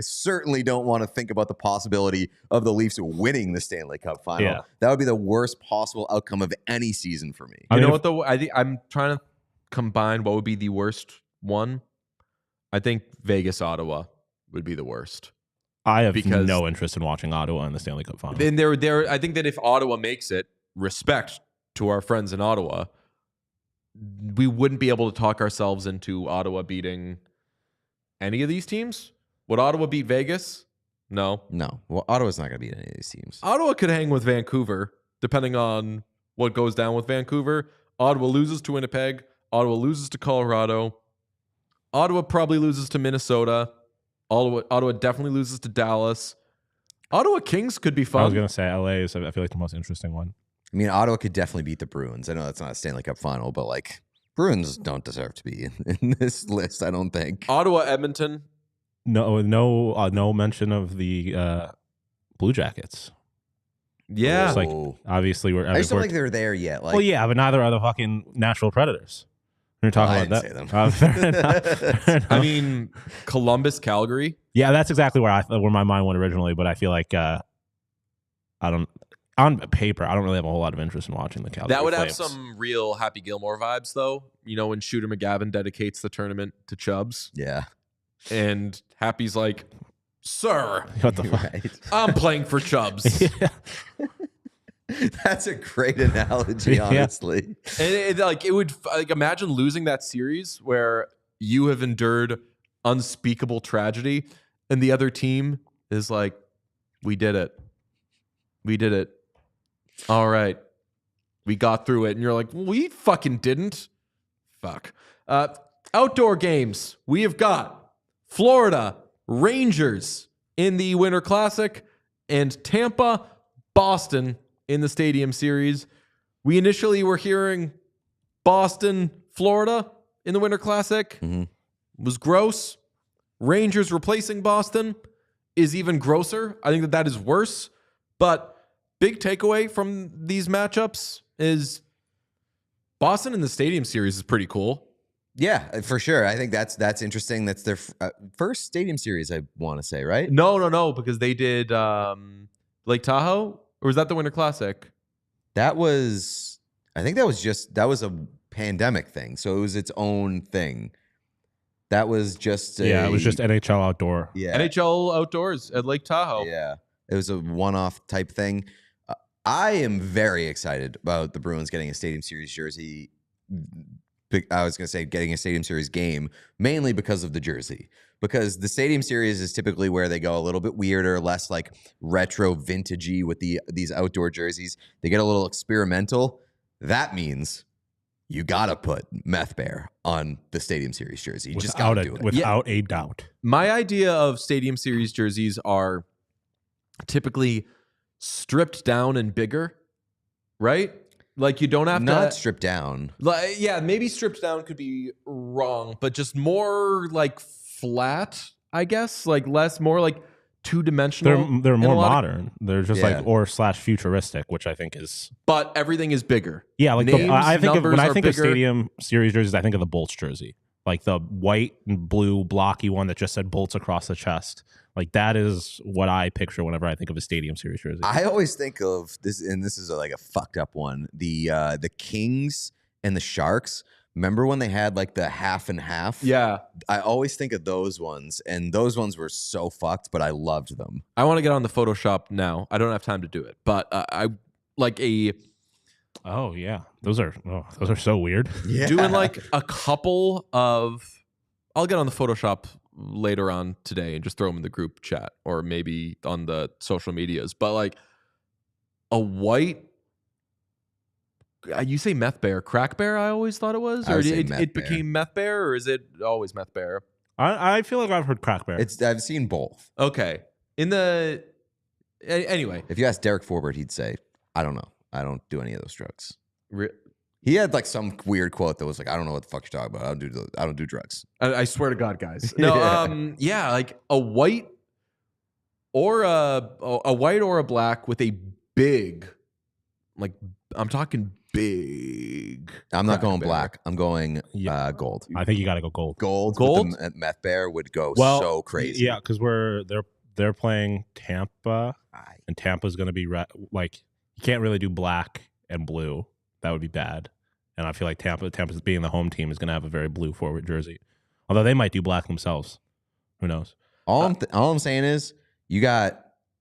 certainly don't want to think about the possibility of the Leafs winning the Stanley Cup final. Yeah. That would be the worst possible outcome of any season for me. I You mean, know what though? I think I'm trying to combine what would be the worst one. I think Vegas Ottawa would be the worst. I have because- no interest in watching Ottawa in the Stanley Cup final. Then there. I think that if Ottawa makes it, respect to our friends in Ottawa, we wouldn't be able to talk ourselves into Ottawa beating any of these teams. Would Ottawa beat Vegas? No. No. Well, Ottawa's not going to beat any of these teams. Ottawa could hang with Vancouver, depending on what goes down with Vancouver. Ottawa loses to Winnipeg. Ottawa loses to Colorado. Ottawa probably loses to Minnesota. Ottawa definitely loses to Dallas. Ottawa Kings could be fun. I was going to say LA is, I feel like, the most interesting one. I mean, Ottawa could definitely beat the Bruins. I know that's not a Stanley Cup final, but like Bruins don't deserve to be in this list, I don't think. Ottawa Edmonton. No mention of the Blue Jackets. Yeah. It's like, obviously, I just don't think they're there yet. Like, well, yeah, but neither are the fucking Natural Predators. We're talking I about didn't that. say them. Fair enough. Fair enough. I mean, Columbus, Calgary. Yeah, that's exactly where my mind went originally. But I feel like on paper, I don't really have a whole lot of interest in watching the Calgary That would Flames. have some real Happy Gilmore vibes, though. You know, when Shooter McGavin dedicates the tournament to Chubbs, yeah. and Happy's like, "Sir, What the fuck? Right. I'm playing for Chubbs." Yeah. That's a great analogy, Yeah. honestly. And it would imagine losing that series where you have endured unspeakable tragedy, and the other team is like, "We did it. We did it. All right, we got through it." And you're like, "We fucking didn't." Fuck. Outdoor games. We have got Florida Rangers in the Winter Classic and Tampa Boston in the Stadium Series. We initially were hearing Boston, Florida in the Winter Classic. Mhm. It was gross. Rangers replacing Boston is even grosser. I think that is worse. But big takeaway from these matchups is Boston in the Stadium Series is pretty cool. Yeah, for sure. I think that's interesting. That's their first stadium series, I want to say, right? No, because they did Lake Tahoe, or was that the Winter Classic? That was, I think that was a pandemic thing. So it was its own thing. That was just it was just NHL outdoor. Yeah. NHL outdoors at Lake Tahoe. Yeah. It was a one-off type thing. I am very excited about the Bruins getting a Stadium Series jersey. I was going to say getting a Stadium Series game, mainly because of the jersey. Because the Stadium Series is typically where they go a little bit weirder, less like retro vintagey with these outdoor jerseys. They get a little experimental. That means you got to put Meth Bear on the Stadium Series jersey. You just got to do it. Without a doubt. My idea of Stadium Series jerseys are typically stripped down and bigger, right? Like you don't have not to stripped down. Like, yeah, maybe stripped down could be wrong, but just more like flat, I guess. Like more like two-dimensional. They're more modern. They're just Yeah. like / futuristic, which I think is. But everything is bigger. Yeah, like Names, I think when I think bigger. of Stadium Series jerseys, I think of the Bolts jersey, like the white and blue blocky one that just said Bolts across the chest. Like that is what I picture whenever I think of a Stadium Series jersey. I always think of this, and this is like a fucked up one. The Kings and the Sharks. Remember when they had like the half and half? Yeah. I always think of those ones, and those ones were so fucked, but I loved them. I want to get on the Photoshop now. I don't have time to do it, but I like Oh yeah, those are so weird. Yeah. doing like a couple of. I'll get on the Photoshop later on today and just throw them in the group chat or maybe on the social medias. But like a white. You say Meth Bear, Crack Bear? I always thought it was, I or would say it Meth Bear. became Meth Bear, or is it always Meth Bear? I feel like I've heard Crack Bear. I've seen both. Okay. Anyway, If you ask Derek Forbert, he'd say, "I don't know. I don't do any of those drugs." re- He had like some weird quote that was like, "I don't know what the fuck you're talking about. I don't do drugs." I swear to God, guys. No, Yeah. like a white or a white or a black with a big, like I'm talking big. I'm not Crack going Bear. black. I'm going gold. I think you got to go gold. Gold with the Meth Bear would go so crazy. Yeah, because they're playing Tampa, and Tampa's going to be like you can't really do black and blue. That would be bad. And I feel like Tampa's being the home team is going to have a very blue forward jersey. Although they might do black themselves. Who knows? All I'm saying is you got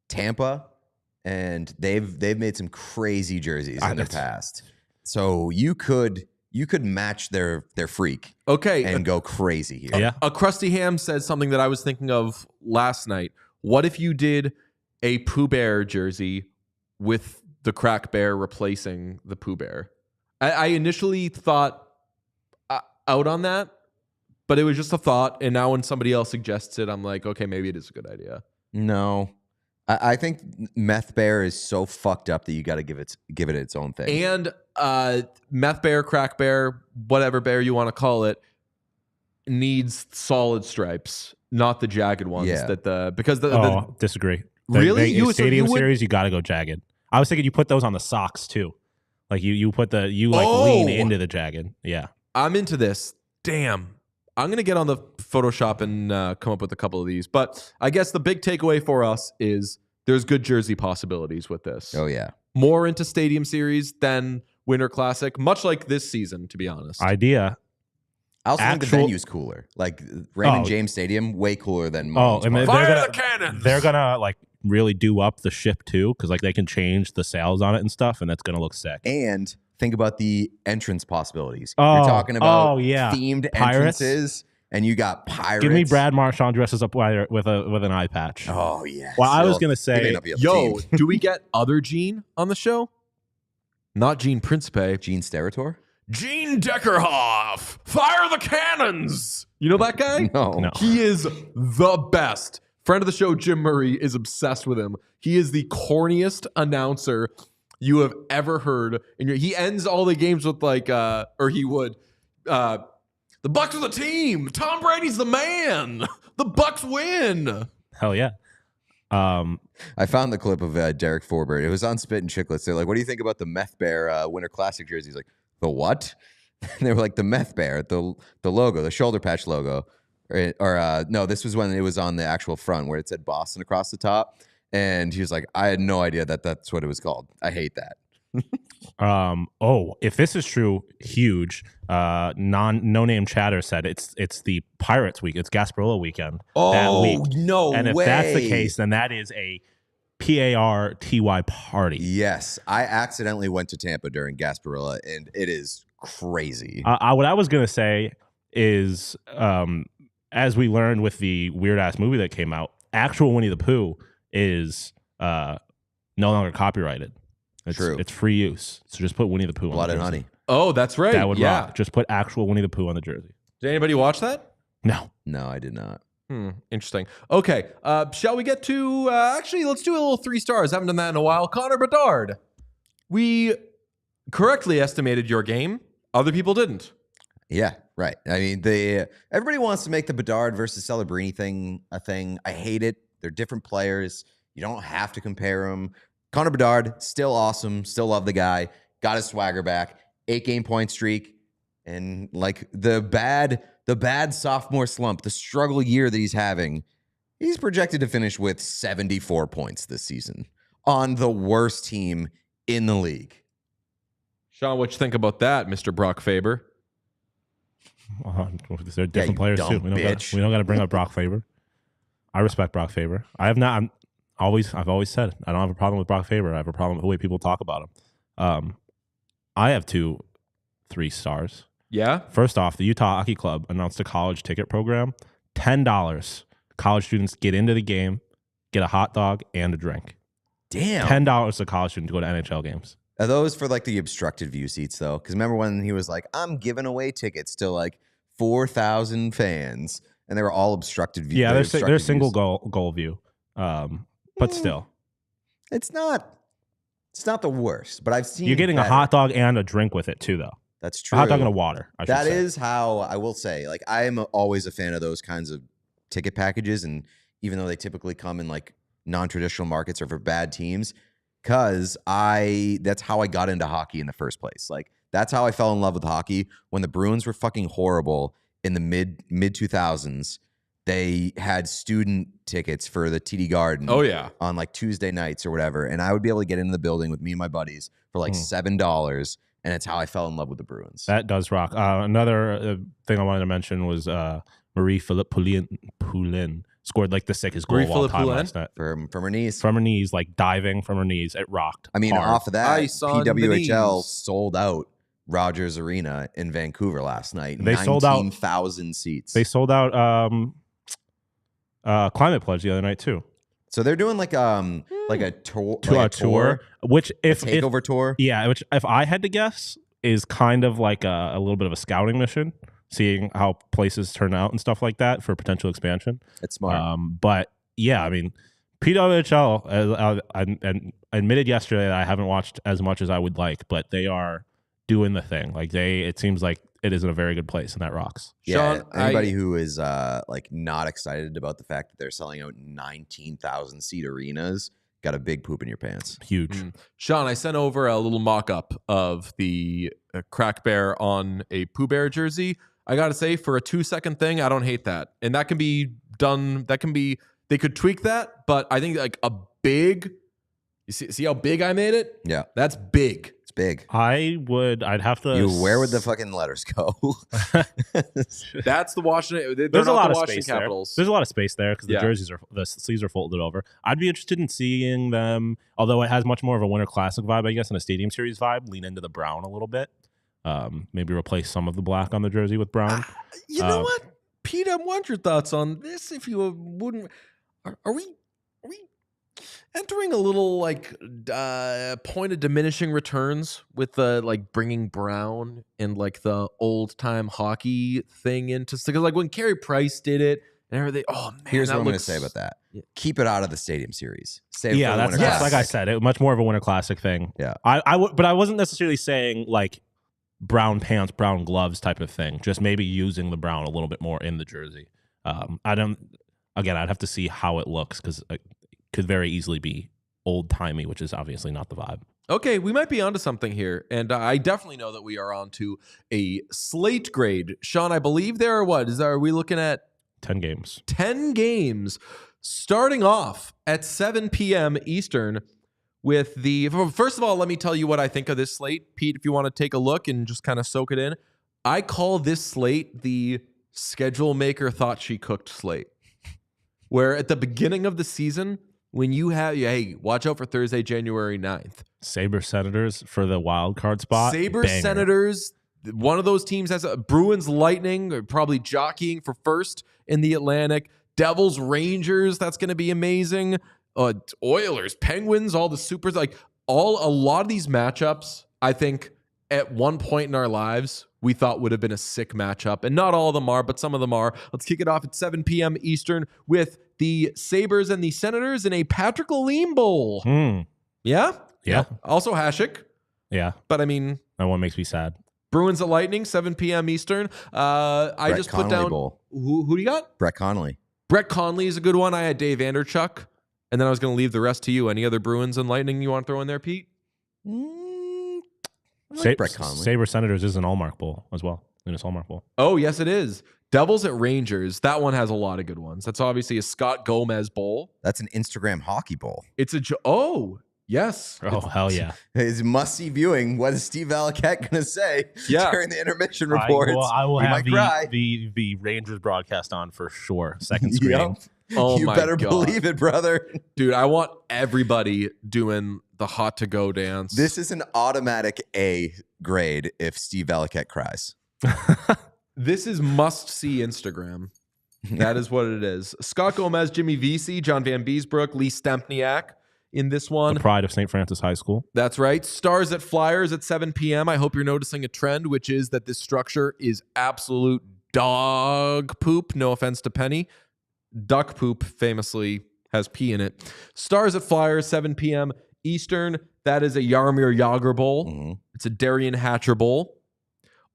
Tampa, and they've made some crazy jerseys in the past. So you could match their freak, Okay, and go crazy here. Yeah. A Krusty Ham said something that I was thinking of last night. What if you did a Pooh Bear jersey with the Crack Bear replacing the Pooh Bear? I initially thought out on that, but it was just a thought. And now when somebody else suggests it, I'm like, okay, maybe it is a good idea. No, I think Meth Bear is so fucked up that you got to give it its own thing. And Meth Bear, Crack Bear, whatever bear you want to call it, needs solid stripes, not the jagged ones. Yeah. Because Disagree. Really? Stadium Series, you got to go jagged. I was thinking you put those on the socks too. Like you put lean into the jagged. Yeah. I'm into this. Damn. I'm going to get on the Photoshop and come up with a couple of these. But I guess the big takeaway for us is there's good jersey possibilities with this. Oh yeah. More into Stadium Series than Winter Classic, much like this season, to be honest. Idea. I also think the venue's cooler. Like Raymond James Stadium, way cooler than Mullins Park. Fire the cannons! They're gonna like really do up the ship too, because like they can change the sails on it and stuff, and that's gonna look sick. And think about the entrance possibilities. You're talking about themed Pirates. entrances, and you got pirates. Give me Brad Marchand dresses up with an eye patch. Oh yeah. Well, I was gonna say, yo, do we get other Gene on the show? Not Gene Principe. Gene Steratore? Gene Deckerhoff, fire the cannons. You know that guy? No. He is the best. Friend of the show, Jim Murray, is obsessed with him. He is the corniest announcer you have ever heard. And he ends all the games with like, or he would, the Bucks are the team. Tom Brady's the man. The Bucks win. Hell yeah. I found the clip of Derek Forbert. It was on Spit and Chicklets. They're like, "What do you think about the Meth Bear Winter Classic jersey?" He's like, "The what?" They were like the meth bear, the logo, the shoulder patch logo. No, this was when it was on the actual front where it said Boston across the top. And he was like, I had no idea that that's what it was called. I hate that. If this is true, huge. No name chatter said it's the Pirates week. It's Gasparilla weekend that week. No way. And if that's the case, then that is a PARTY party. Yes, I accidentally went to Tampa during Gasparilla, and it is crazy. What I was gonna say is, as we learned with the weird ass movie that came out, actual Winnie the Pooh is no longer copyrighted. True. It's free use. So just put Winnie the Pooh Blood on the and jersey. honey. Oh, that's right. That would rock. Just put actual Winnie the Pooh on the jersey. Did anybody watch that? No. No, I did not. Interesting. Okay. Shall we get to actually? Let's do a little 3 stars. Haven't done that in a while. Connor Bedard. We correctly estimated your game. Other people didn't. Yeah, right. I mean, everybody wants to make the Bedard versus Celebrini thing a thing. I hate it. They're different players. You don't have to compare them. Connor Bedard, still awesome. Still love the guy. Got his swagger back. 8-game point streak. And like the bad sophomore slump, the struggle year that he's having, he's projected to finish with 74 points this season on the worst team in the league. Sean, what you think about that, Mr. Brock Faber? They're different players too. We don't got to bring up Brock Faber. I respect Brock Faber. I've always said I don't have a problem with Brock Faber. I have a problem with the way people talk about him. I have 3 stars. Yeah. First off, the Utah Hockey Club announced a college ticket program. $10. College students get into the game, get a hot dog and a drink. Damn. $10 a college student to go to NHL games. Are those for like the obstructed view seats though? Because remember when he was like, I'm giving away tickets to like 4,000 fans, and they were all obstructed view. Yeah, they're single goal view, but still, it's not the worst. But I've seen you're getting better. a hot dog and a drink with it too, though. That's true. A hot dog and a water. That is how I will say. Like I am always a fan of those kinds of ticket packages, and even though they typically come in like non-traditional markets or for bad teams, because that's how I got into hockey in the first place. Like that's how I fell in love with hockey. When the Bruins were fucking horrible in the mid 2000s, they had student tickets for the TD Garden. Oh yeah, on like Tuesday nights or whatever, and I would be able to get into the building with me and my buddies for like $7, and it's how I fell in love with the Bruins. That does rock. Another thing I wanted to mention was Marie-Philippe Poulin scored like the sickest goal of all time last night. From her knees. From her knees, like diving from her knees. It rocked. I mean, hard. off of that, Ice on the PWHL knees. sold out Rogers Arena in Vancouver last night. They sold out 19,000 seats. They sold out Climate Pledge the other night too. So they're doing like a tour, which if takeover tour. Yeah, which if I had to guess is kind of like a little bit of a scouting mission, seeing how places turn out and stuff like that for potential expansion. It's smart. But yeah, I mean, PWHL, I admitted yesterday that I haven't watched as much as I would like, but they are doing the thing. Like it seems like it is in a very good place, and that rocks. Yeah, Sean, anybody who is like not excited about the fact that they're selling out 19,000 seat arenas got a big poop in your pants. Huge. Sean, I sent over a little mock-up of the Crack Bear on a Pooh Bear jersey. I gotta say, for a 2-second thing, I don't hate that, and that can be done. They could tweak that, but I think like a big. You see how big I made it? Yeah, that's big. it's big. I'd have to. Where would the fucking letters go? That's the Washington. There's a lot of Washington space there. Capitals. There's a lot of space there because Yeah. the sleeves are folded over. I'd be interested in seeing them, although it has much more of a Winter Classic vibe, I guess, and a Stadium Series vibe. Lean into the brown a little bit. Maybe replace some of the black on the jersey with brown. You know what, Pete? I want your thoughts on this. If you wouldn't, are we entering a little like point of diminishing returns with the like bringing brown and like the old time hockey thing into, because like when Carey Price did it and everything. Oh man, Here's what I'm going to looks- say about that. Yeah. Keep it out of the Stadium Series. Save it Yeah, for the that's Winter like I Classic. said, much more of a Winter Classic thing. Yeah. But I wasn't necessarily saying like brown pants, brown gloves type of thing. Just maybe using the brown a little bit more in the jersey. I'd have to see how it looks because it could very easily be old timey, which is obviously not the vibe. Okay, we might be onto something here, and I definitely know that we are onto a slate grade. Sean, I believe there are are we looking at 10 games. 10 games starting off at 7 p.m. Eastern with first of all, let me tell you what I think of this slate. Pete, if you want to take a look and just kind of soak it in, I call this slate the schedule maker thought she cooked slate, where at the beginning of the season, when you have, hey, watch out for Thursday, January 9th. Sabres Senators for the wild card spot. Sabres Senators, one of those teams has a Bruins Lightning, are probably jockeying for first in the Atlantic. Devils Rangers, that's going to be amazing. Oilers, Penguins, all the supers, like a lot of these matchups, I think at one point in our lives, we thought would have been a sick matchup. And not all of them are, but some of them are. Let's kick it off at 7 p.m. Eastern with the Sabres and the Senators in a Patrick Lalime Bowl. Yeah? Yeah. Also Hasek. Yeah. But I mean, that one makes me sad. Bruins at Lightning, 7 p.m. Eastern. I just put down Bowl. Who do you got? Brett Connolly. Brett Conley is a good one. I had Dave Anderchuk, and then I was going to leave the rest to you. Any other Bruins and Lightning you want to throw in there, Pete? Brett Conley. Sabre Senators is an Allmark Bowl as well. In a Allmark Bowl. Oh, yes, it is. Devils at Rangers. That one has a lot of good ones. That's obviously a Scott Gomez Bowl. That's an Instagram hockey bowl. It's yes. Oh, hell yeah. It's must-see viewing. What is Steve Valiquette going to say during the intermission reports? I will we have might cry. the Rangers broadcast on for sure. Second screen. Yep. Oh, you my better God. believe it, brother. Dude, I want everybody doing the hot to go dance. This is an automatic A grade if Steve Valiquette cries. This is must-see Instagram. That is what it is. Scott Gomez, Jimmy Vesey, John Van Beesbrook, Lee Stempniak in this one. The pride of St. Francis High School. That's right. Stars at Flyers at 7 p.m. I hope you're noticing a trend, which is that this structure is absolute dog poop. No offense to Penny. Duck poop famously has pee in it. Stars at Flyers, 7 p.m. Eastern. That is a Jaromir Jagr Bowl. Mm-hmm. It's a Darian Hatcher Bowl.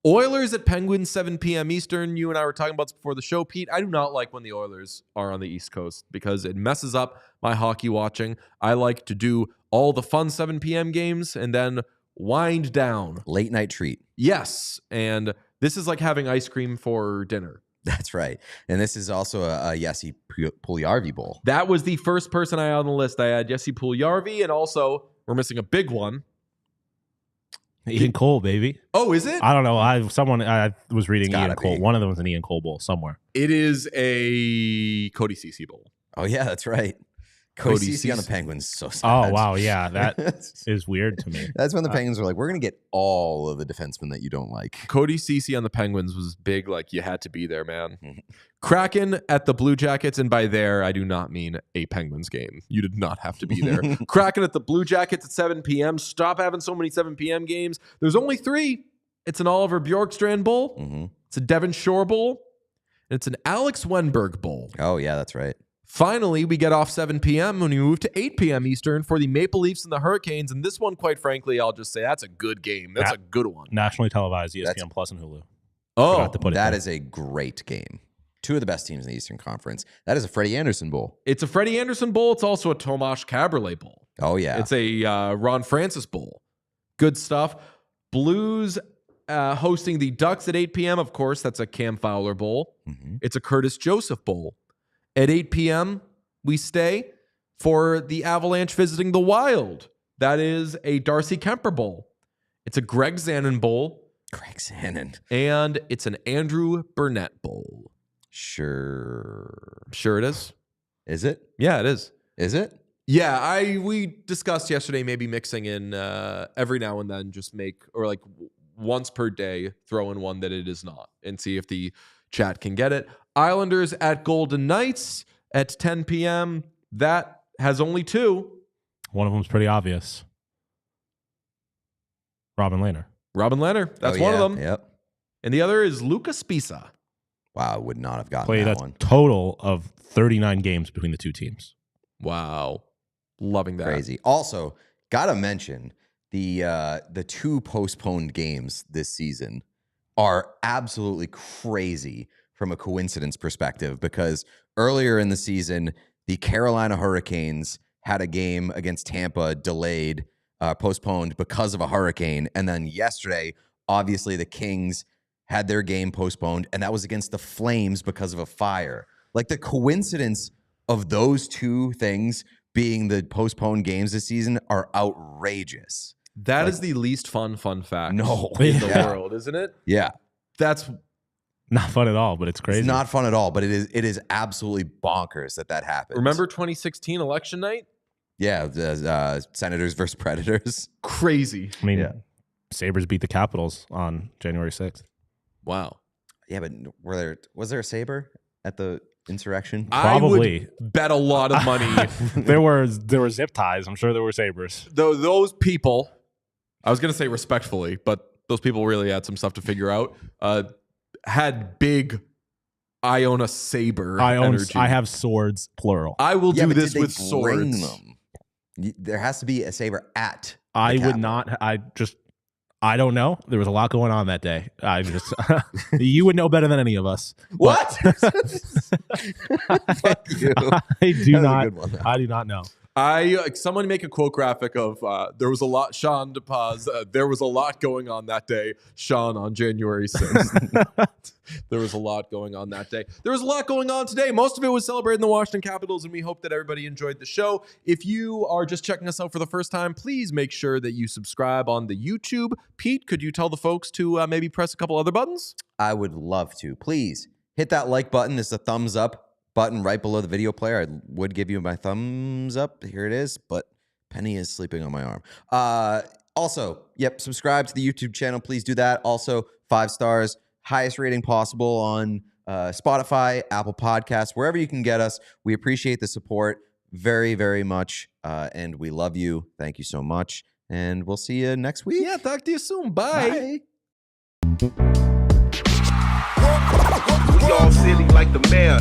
Oilers at Penguins, 7 p.m. Eastern. You and I were talking about this before the show, Pete. I do not like when the Oilers are on the East Coast because it messes up my hockey watching. I like to do all the fun 7 p.m. games and then wind down. Late night treat. Yes, and this is like having ice cream for dinner. That's right. And this is also a Jesse Puljujarvi Bowl. That was the first person I had on the list. I had Jesse Puljujarvi, and also we're missing a big one. Ian Cole, baby. Oh, is it? I don't know. I was reading Ian Cole. Be. One of them was an Ian Cole Bowl somewhere. It is a Cody Ceci Bowl. Oh, yeah, that's right. Cody Ceci on the Penguins. So sad. Oh, wow. Yeah, that is weird to me. That's when the Penguins were like, we're going to get all of the defensemen that you don't like. Cody Ceci on the Penguins was big. Like, you had to be there, man. Kraken at the Blue Jackets. And by there, I do not mean a Penguins game. You did not have to be there. Kraken at the Blue Jackets at 7 p.m. Stop having so many 7 p.m. games. There's only 3. It's an Oliver Bjorkstrand Bowl. Mm-hmm. It's a Devon Shore Bowl. And it's an Alex Wenberg Bowl. Oh, yeah, that's right. Finally, we get off 7 p.m. when we move to 8 p.m. Eastern for the Maple Leafs and the Hurricanes. And this one, quite frankly, I'll just say that's a good game. That's a good one. Nationally televised, ESPN Plus and Hulu. Oh, that is a great game. 2 of the best teams in the Eastern Conference. That is a Freddie Anderson Bowl. It's a Freddie Anderson Bowl. It's also a Tomas Caberlet Bowl. Oh, yeah. It's a Ron Francis Bowl. Good stuff. Blues hosting the Ducks at 8 p.m. Of course, that's a Cam Fowler Bowl. Mm-hmm. It's a Curtis Joseph Bowl. At 8 p.m., we stay for the Avalanche visiting the Wild. That is a Darcy Kemper Bowl. It's a Greg Zanon Bowl. Greg Zanon. And it's an Andrew Burnett Bowl. Sure it is. Is it? Yeah, it is. Is it? Yeah, we discussed yesterday maybe mixing in every now and then like once per day, throw in one that it is not and see if the chat can get it. Islanders at Golden Knights at 10 p.m. That has only 2. One of them's pretty obvious. Robin Lehner. That's one of them. Yep. And the other is Luca Spisa. Wow, I would not have gotten Played that a one. total of 39 games between the 2 teams. Wow. Loving that. Crazy. Also, gotta mention the 2 postponed games this season are absolutely crazy from a coincidence perspective, because earlier in the season, the Carolina Hurricanes had a game against Tampa delayed postponed because of a hurricane. And then yesterday, obviously, the Kings had their game postponed, and that was against the Flames because of a fire. Like, the coincidence of those two things being the postponed games this season are outrageous. That is the least fun fact in the world, isn't it? Yeah. That's not fun at all, but it's crazy. It's not fun at all, but it is absolutely bonkers that happened. Remember 2016 election night? Yeah, the Senators versus Predators. Crazy. I mean, Sabres beat the Capitals on January 6th. Wow. Yeah, but was there a Sabre at the insurrection? Probably. I would bet a lot of money. there were zip ties. I'm sure there were Sabres. Those people, I was going to say respectfully, but those people really had some stuff to figure out. Had big, I own a saber energy. I have swords, plural. I will do but this did they with bring swords. them? There has to be a saber at. I the would Capitol. not. I don't know. There was a lot going on that day. You would know better than any of us. What? Fuck you. I do That was a not. good one, though. I do not know. Someone make a quote graphic of there was a lot. Sean DePaz. There was a lot going on that day. Sean on January 6th. There was a lot going on that day. There was a lot going on today. Most of it was celebrating the Washington Capitals, and we hope that everybody enjoyed the show. If you are just checking us out for the first time, please make sure that you subscribe on the YouTube. Pete, could you tell the folks to maybe press a couple other buttons? I would love to. Please hit that like button. It's the thumbs up button right below the video player. I would give you my thumbs up. Here it is, but Penny is sleeping on my arm. Also, subscribe to the YouTube channel. Please do that. Also, 5 stars, highest rating possible on Spotify, Apple Podcasts, wherever you can get us. We appreciate the support very, very much, and we love you. Thank you so much, and we'll see you next week. Yeah, talk to you soon. Bye. Bye. We all silly like the mayor.